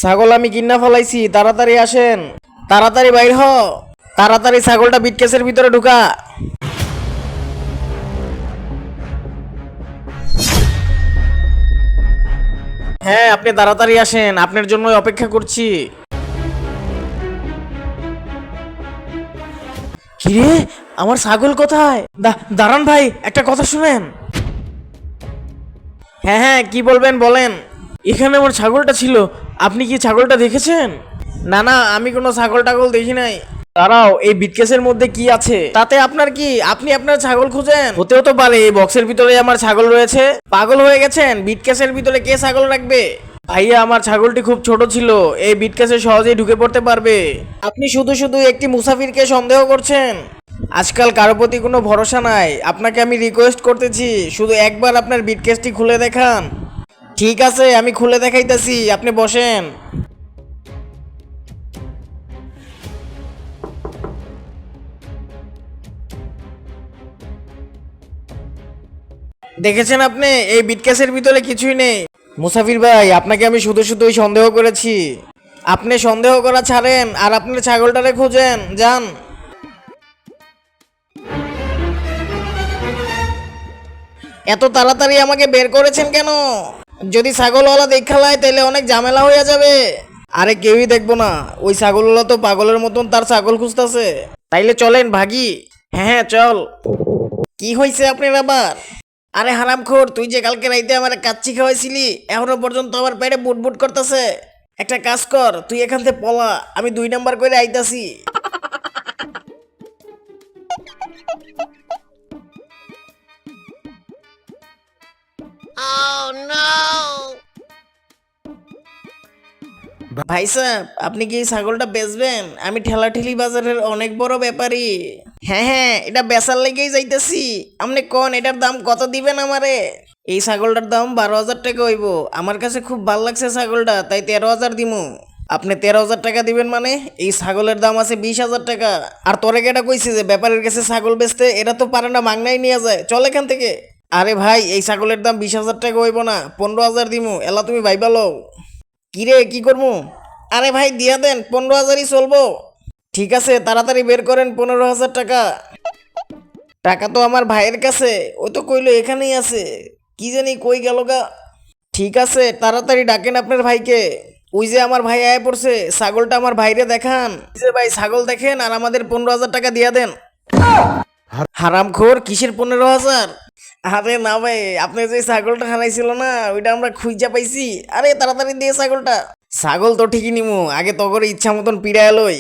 ছাগল আমি কিনা ফলাইছি, তাড়াতাড়ি আসেন, তাড়াতাড়ি বাইর হ, তাড়াতাড়ি ছাগলটা বিটকেসের ভিতরে ঢুকা। হ্যাঁ, আপনি তাড়াতাড়ি আসেন, আপনার জন্য অপেক্ষা করছি। কিরে, আমার ছাগল কোথায়? দাঁড়ান ভাই, একটা কথা শুনেন। হ্যাঁ হ্যাঁ, কি বলবেন বলেন। এখানে আমার ছাগলটা ছিল, আপনি কি ছাগলটা দেখেছেন? না না, আমি কোনো ছাগল টাগল দেখি নাই। দাঁড়াও, এই বিটকেসের মধ্যে কি আছে তাতে আপনার কি? আপনি আপনার ছাগল খুঁজেন, হতেও তো পারে এই বক্সের ভিতরে আমার ছাগল রয়েছে। পাগল হয়ে গেছেন? বিটকেসের ভিতরে কে ছাগল রাখবে? ভাইয়া, আমার ছাগলটি খুব ছোট ছিল, এই বিটকেসে সহজেই ঢুকে পড়তে পারবে। আপনি শুধু শুধু একটি মুসাফিরকে সন্দেহ করছেন। আজকাল কারো প্রতি কোনো ভরসা নাই, আপনাকে আমি রিকোয়েস্ট করতেছি শুধু একবার আপনার বিটকেসটি খুলে দেখান। ঠিক আছে, আমি খুলে দেখাইতেছি, আপনি বসেন। দেখেছেন আপনি, এই বিটকেসের ভিতরে কিছুই নেই। মুসাফির ভাই, আপনাকে আমি শুধু শুধুই সন্দেহ করেছি। আপনি সন্দেহ করা ছাড়েন আর আপনার ছাগলটারে খুঁজেন, যান। এত তাড়াতাড়ি আমাকে বের করেছেন কেন? যদি ছাগলওয়ালা দেখা লাই তাহলে অনেক ঝামেলা হয়ে যাবে। আরে কেউই দেখবো না, ওই ছাগলওয়ালা তো পাগলের মতন তার ছাগল খুঁজতেছে। তাইলে চলেন ভাগি। হ্যাঁ হ্যাঁ, চল। কি হয়েছে আপনার আবার? আরে হারামখোর, তুই যে কালকে রাইতে আমার কাচ্চি খাওয়াইছিলি, এখনো পর্যন্ত আমার পেটে বুটবুট করতেছে। একটা কাজ কর, তুই এখান থেকে পলা, আমি 2 নাম্বার করে আইতাছি। ভাই সাহেব, আপনি কি এই ছাগলটা বেচবেন? আমি ঠেলাঠেলি বাজারের অনেক বড় ব্যাপারী। হ্যাঁ হ্যাঁ, এটা বেচার লেগেই যাইতেছি। আপনি কোন এটার দাম কত দিবেন আমারে? এই ছাগলটার দাম 12,000 টাকা হইব। আমার কাছে খুব ভাল লাগছে ছাগলটা, তাই 13,000 দিমু। আপনি 13,000 টাকা দিবেন মানে? এই ছাগলের দাম আছে 20,000 টাকা। আর তোরে কেটা কইছে যে ব্যাপারের কাছে ছাগল বেচতে? এরা তো পারে না, মাংনাই নিয়ে যায়। চল এখান থেকে। আরে ভাই, এই ছাগলের দাম 20,000 টাকা হইব না, 15,000 দিমু। এলা তুমি ভাইবা লও। কিরে, কি করবো? আরে ভাই দিয়া দেন, 15,000ই চলবো। ঠিক আছে, তাড়াতাড়ি বের করেন 15,000 টাকা। টাকা তো আমার ভাইয়ের কাছে, ও তো কইলো এখানেই আছে। কি জানি কই গেল গা। ঠিক আছে, তাড়াতাড়ি ডাকেন আপনার ভাইকে। ওই যে আমার ভাই আয় পড়ছে, ছাগলটা আমার ভাইরে দেখান। এই যে ভাই, ছাগল দেখেন আর আমাদের 15,000 টাকা দিয়া দেন। হারামখোর, কিসের 15,000? আরে না ভাই, আপনি যে ছাগলটা হারাইছিল না, ওইটা আমরা খুঁজা পাইছি। আরে তাড়াতাড়ি দিয়ে ছাগলটা। ছাগল তো ঠিকই নিমু, আগে তো করে ইচ্ছা মতন পিড়া এলোই।